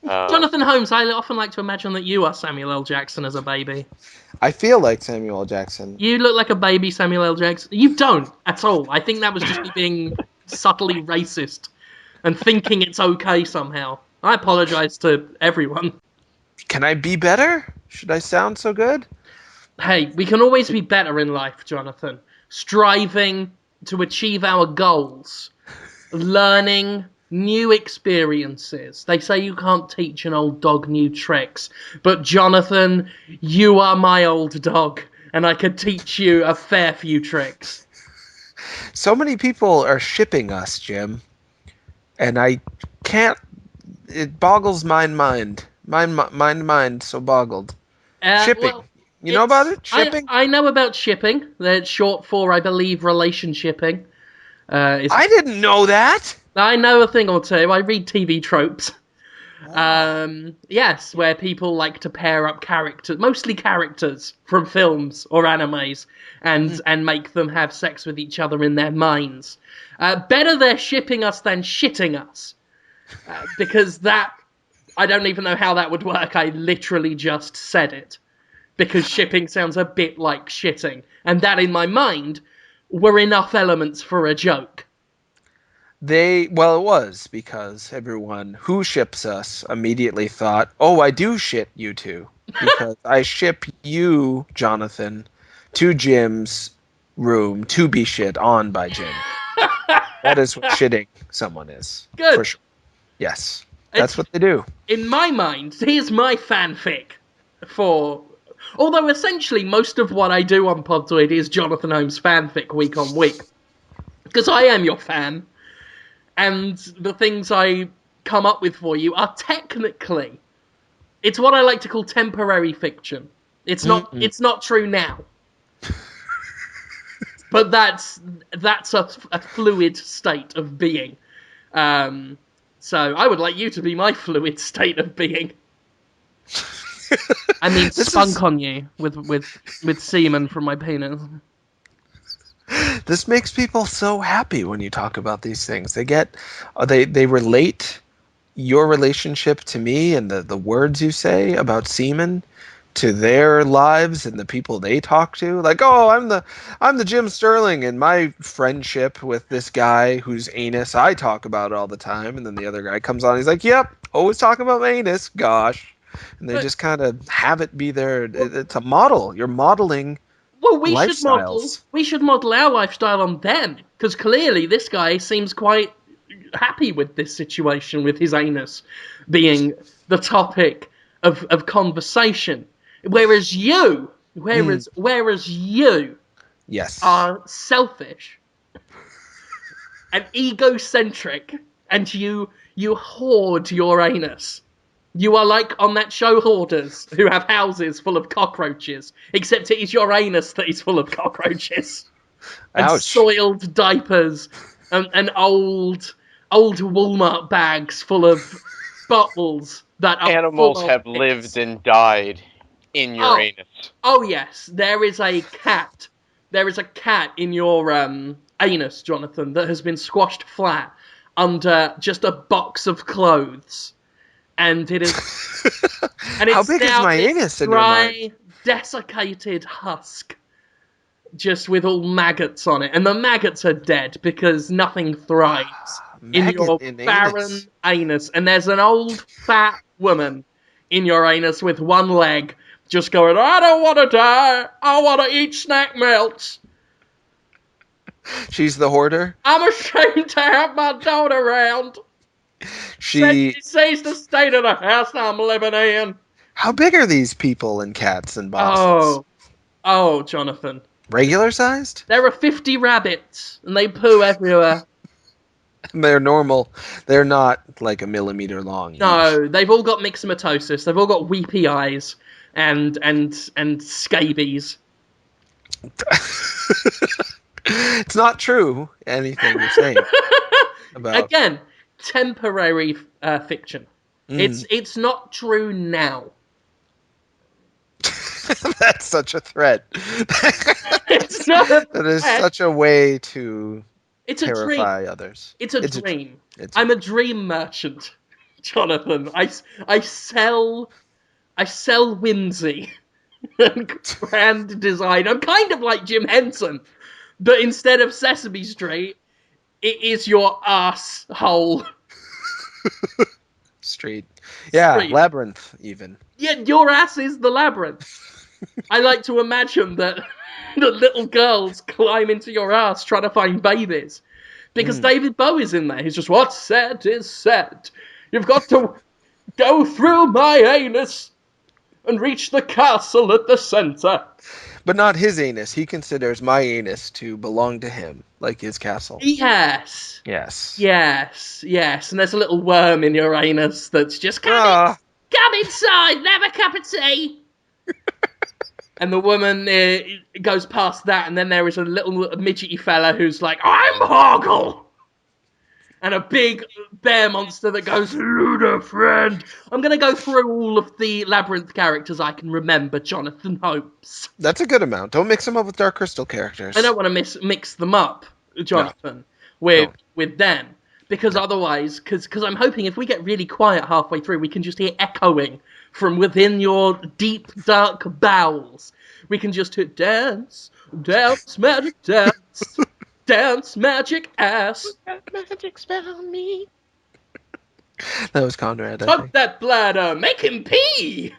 Jonathan Holmes, I often like to imagine that you are Samuel L. Jackson as a baby. I feel like Samuel L. Jackson. You look like a baby Samuel L. Jackson. You don't at all. I think that was just me being subtly racist and thinking it's okay somehow. I apologize to everyone. Can I be better? Should I sound so good? Hey, we can always be better in life, Jonathan. Striving to achieve our goals, learning new experiences. They say you can't teach an old dog new tricks, but Jonathan, you are my old dog, and I could teach you a fair few tricks. So many people are shipping us, Jim, and I can't. It boggles my mind. Mind, so boggled. Shipping. Well, You know about it? I Shipping? I know about shipping. That's short for, I believe, relationshipping. Is I didn't know that. I know a thing or two. I read TV tropes. Yes, where people like to pair up characters, mostly characters from films or animes, and make them have sex with each other in their minds. Better they're shipping us than shitting us, because that I don't even know how that would work. I literally just said it because shipping sounds a bit like shitting, and that in my mind were enough elements for a joke. Well, it was because everyone who ships us immediately thought, oh, I do shit you two. Because I ship you, Jonathan, to Jim's room to be shit on by Jim. That is what shitting someone is. Good. For sure. Yes. That's what they do. In my mind, here's my fanfic for. Although essentially most of what I do on Podtoid is Jonathan Holmes fanfic week on week. Because I am your fan. And the things I come up with for you are technically. It's what I like to call temporary fiction. It's not true now. But that's a fluid state of being. So I would like you to be my fluid state of being. I mean, spunk on you with semen from my penis. This makes people so happy when you talk about these things. They relate your relationship to me and the words you say about semen to their lives and the people they talk to. Like, oh, I'm the Jim Sterling and my friendship with this guy whose anus I talk about all the time, and then the other guy comes on, he's like, yep, always talking about my anus, gosh. And they just kind of have it be their. It's a model. You're modeling. Well, lifestyles. We should model our lifestyle on them, because clearly this guy seems quite happy with this situation, with his anus being the topic of conversation, whereas you Yes. are selfish and egocentric, and you hoard your anus. You are like on that show Hoarders, who have houses full of cockroaches, except it is your anus that is full of cockroaches. And Ouch. soiled diapers, and old Walmart bags full of bottles that are Animals full of have piss. lived and died in your anus. Oh yes, there is a cat. There is a cat in your anus, Jonathan, that has been squashed flat under just a box of clothes. And it is. And How it's big is now my this anus in your dry, mind? desiccated husk, just with all maggots on it, and the maggots are dead because nothing thrives in your barren anus. And there's an old fat woman in your anus with one leg, just going, "I don't want to die. I want to eat snack melts. She's the hoarder. I'm ashamed to have my daughter around. She sees the state of the house I'm living in." How big are these people and cats and boxes? Oh, Jonathan. Regular sized? There are 50 rabbits, and they poo everywhere. They're normal. They're not like a millimeter long. No, they've all got myxomatosis. They've all got weepy eyes and scabies. It's not true, anything you're saying. Again, temporary fiction. It's not true now. That's such a threat. It's not a That is such a way to It's terrify a dream. others. It's a dream. I'm a dream merchant, Jonathan. I sell whimsy and grand design. I'm kind of like Jim Henson, but instead of Sesame Street, it is your asshole Street. Yeah, street. Labyrinth, even. Yeah, your ass is the labyrinth. I like to imagine that the little girls climb into your ass trying to find babies. Because David Bowie's in there. He's just, what's said is said. You've got to go through my anus and reach the castle at the center. But not his anus. He considers my anus to belong to him, like his castle. Yes. Yes. Yes. Yes. And there's a little worm in your anus that's just, come inside, have a cup of tea. And the woman goes past that, and then there is a little midgety fella who's like, I'm Hoggle! And a big bear monster that goes, Luda, friend. I'm going to go through all of the Labyrinth characters I can remember, Jonathan Holmes. That's a good amount. Don't mix them up with Dark Crystal characters. I don't want to mix them up, Jonathan, with them. Because otherwise, because I'm hoping if we get really quiet halfway through, we can just hear echoing from within your deep, dark bowels. We can just hear dance, dance, magic dance, dance, magic ass. Magic spell on me. That was Conrad, I Tug think. that bladder, make him pee!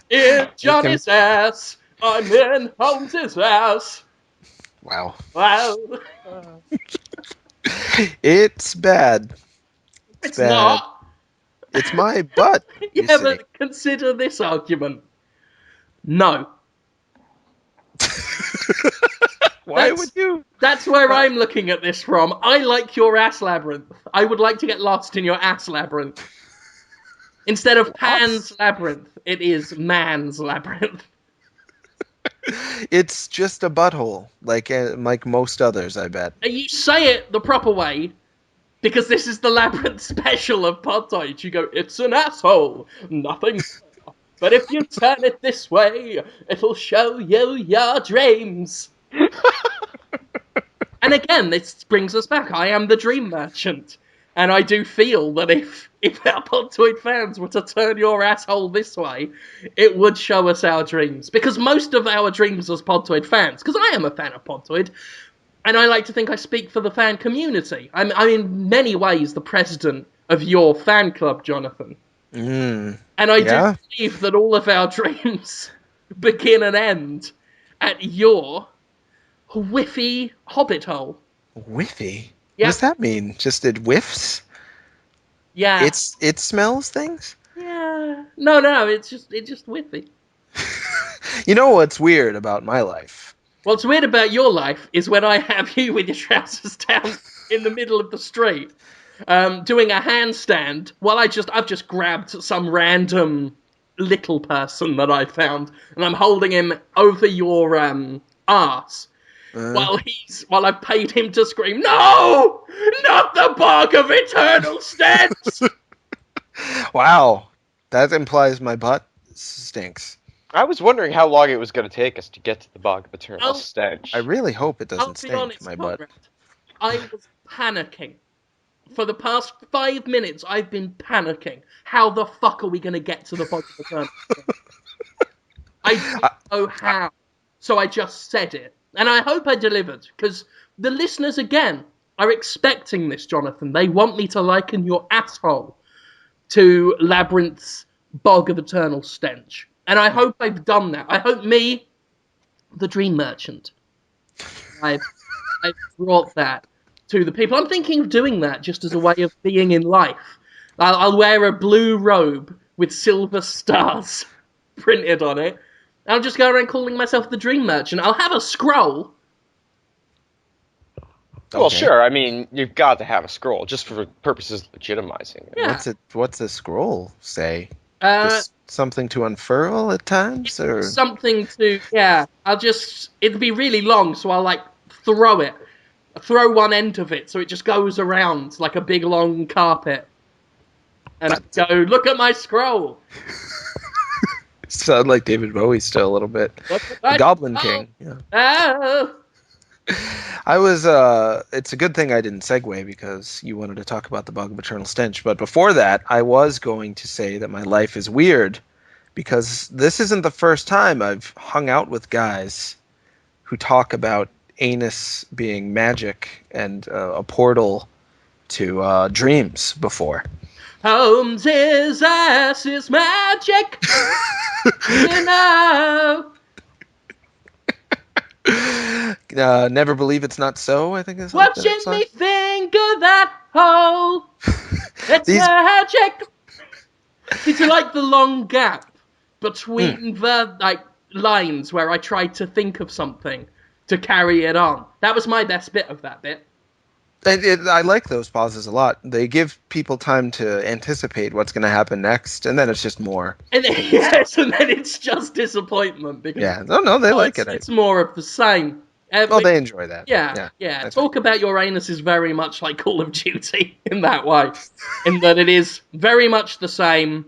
In Johnny's ass, I'm in Holmes's ass. Wow. Wow. It's bad. It's bad. not. It's my butt. Yeah, but consider this argument. No. Why would you? That's where I'm looking at this from. I like your ass labyrinth. I would like to get lost in your ass labyrinth. Instead of Pan's labyrinth, it is man's labyrinth. It's just a butthole, like most others, I bet. You say it the proper way, because this is the Labyrinth special of Podtoid. You go, it's an asshole, nothing more. But if you turn it this way, it'll show you your dreams. And again, this brings us back. I am the dream merchant. And I do feel that if our Podtoid fans were to turn your asshole this way, it would show us our dreams. Because most of our dreams as Podtoid fans, because I am a fan of Podtoid, and I like to think I speak for the fan community. I'm in many ways the president of your fan club, Jonathan. And I do believe that all of our dreams begin and end at your whiffy hobbit hole. Whiffy? Yep. What does that mean? Just it whiffs? Yeah. It smells things? Yeah. No, it's just whiffy. You know what's weird about my life? What's weird about your life is when I have you with your trousers down in the middle of the street, doing a handstand while I've just grabbed some random little person that I found, and I'm holding him over your arse. While I've paid him to scream, no! Not the bog of eternal stench! Wow. That implies my butt stinks. I was wondering how long it was going to take us to get to the bog of eternal stench. I really hope it I'll doesn't be stink, honest, my Conrad, butt. I was panicking. For the past 5 minutes, I've been panicking. How the fuck are we going to get to the bog of eternal stench? I don't know how. So I just said it. And I hope I delivered, because the listeners, again, are expecting this, Jonathan. They want me to liken your asshole to Labyrinth's bog of eternal stench. And I hope I've done that. I hope me, the dream merchant, I've brought that to the people. I'm thinking of doing that just as a way of being in life. I'll wear a blue robe with silver stars printed on it. I'll just go around calling myself the Dream Merchant. I'll have a scroll. Well, sure. I mean, you've got to have a scroll just for purposes of legitimizing it. Yeah. What's a scroll say? Just something to unfurl at times, or something to it'll be really long, so I'll throw one end of it so it just goes around like a big long carpet. And I go, look at my scroll. Sound like David Bowie still a little bit. The Goblin King. Yeah. Oh. I was. It's a good thing I didn't segue because you wanted to talk about the bog of eternal stench. But before that, I was going to say that my life is weird because this isn't the first time I've hung out with guys who talk about anus being magic and a portal to dreams before. Holmes' ass is magic. You know. Never believe it's not so. I think is like that Watching song. me finger that hole. It's These. magic. It's like the long gap Mm. between the lines where I tried to think of something to carry it on. That was my best bit of that bit. I like those pauses a lot. They give people time to anticipate what's going to happen next, and then it's just more. And then, yes, and then it's just disappointment because Yeah, no, they like it. it's more of the same. Oh, they enjoy that. Yeah, Yeah, yeah. that's Talk about your anus is very much like Call of Duty in that way, in that it is very much the same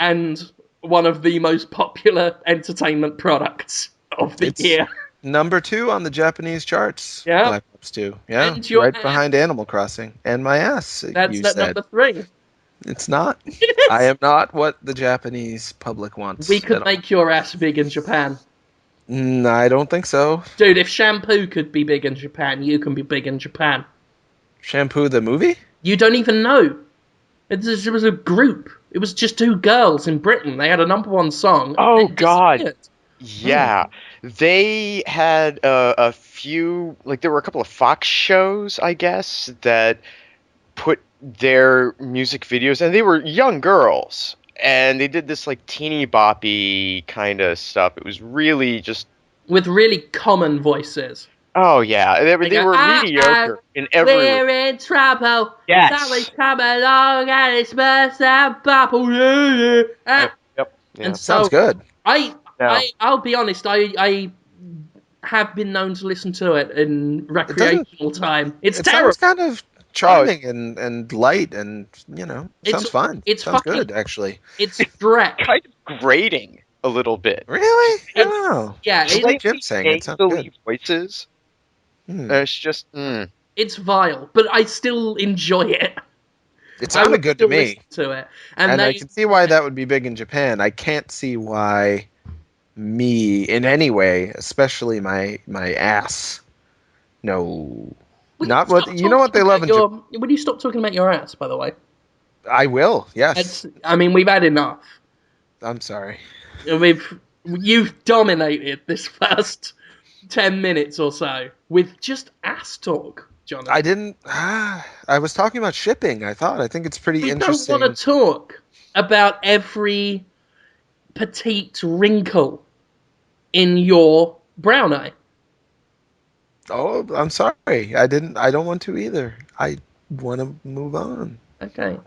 and one of the most popular entertainment products of the It's year. number 2 on the Japanese charts. Yeah, Black Ops 2. Yeah, and your right behind Animal Crossing and my ass. that's You that said number 3. it's not. It I is. am not what the Japanese public We wants could at all. make your ass big in Japan. I don't think so. Dude, if shampoo could be big in Japan, you can be big in Japan. Shampoo the movie? You don't even know. It was a group. It was just 2 girls in Britain. They had a number 1 song. And Oh then God. disappeared. Yeah, they had a few, like there were a couple of Fox shows, I guess, that put their music videos, and they were young girls, and they did this like teeny boppy kind of stuff. It was really just, With really common voices. oh yeah, They they go, were mediocre in every. we're in trouble. Somebody's Yes. come along and it's burst and bubble. Yeah, yeah. Yep. And Yeah. Sounds so good. No. I'll be honest. I have been known to listen to it in It doesn't. recreational time. It's It sounds terrible. kind of Oh, charming and light, and It's sounds fine. it's Sounds fucking good actually. it's Shrek. kind of grating a little bit. Really? It's Oh, yeah. it's like It, Jim Slightly saying it sounds good. nasally voices. Hmm. It's just, it's vile, but I still enjoy it. It I would sounded good to still listen me, to it, and and I they can see why that would be big in Japan. I can't see why me in any way, especially my ass. No, will you not what stop you know. What talking they love about in Japan. your will you stop talking about your ass, by the way? I will. Yes. I mean, we've had enough. I'm sorry. You've dominated this first 10 minutes or so with just ass talk, I Jonathan. didn't. I was talking about shipping. I thought. I think it's pretty We don't want to interesting. talk about every petite wrinkle in your brown eye. Oh, I'm sorry. I didn't. I don't want to either. I want to move on. Okay.